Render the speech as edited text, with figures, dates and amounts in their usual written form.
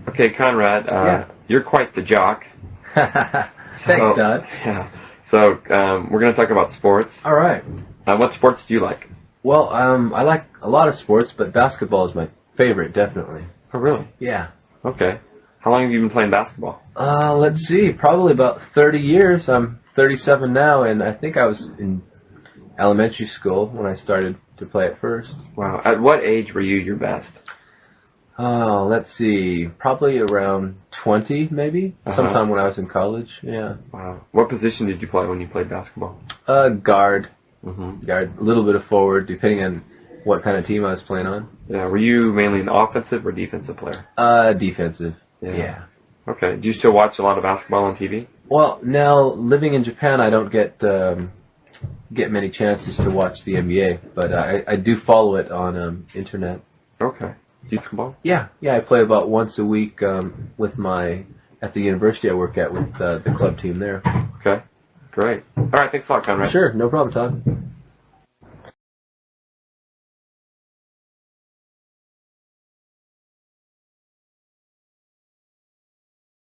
Okay, Conrad, Yeah. you're quite the jock. Thanks, Todd. Yeah. So we're going to talk about sports. All right. What sports do you like? Well, I like a lot of sports, but basketball is my favorite, definitely. Oh, really? Yeah. Okay. How long have you been playing basketball? Let's see, probably about 30 years. I'm 37 now, and I think I was in elementary school when I started to play it first. Wow. At what age were you your best? Oh, let's see, probably around 20, maybe. Sometime when I was in college. Yeah. Wow. What position did you play when you played basketball? Guard. Mm-hmm. Guard, a little bit of forward, depending on what kind of team I was playing on. Yeah. Were you mainly an offensive or defensive player? Defensive. Yeah. Okay. Do you still watch a lot of basketball on TV? Well, now living in Japan, I don't get many chances to watch the NBA, but I do follow it on internet. Okay. Basketball? Yeah, I play about once a week at the university I work at with the club team there. Okay. Great. All right. Thanks a lot, Conrad. Sure, no problem, Todd.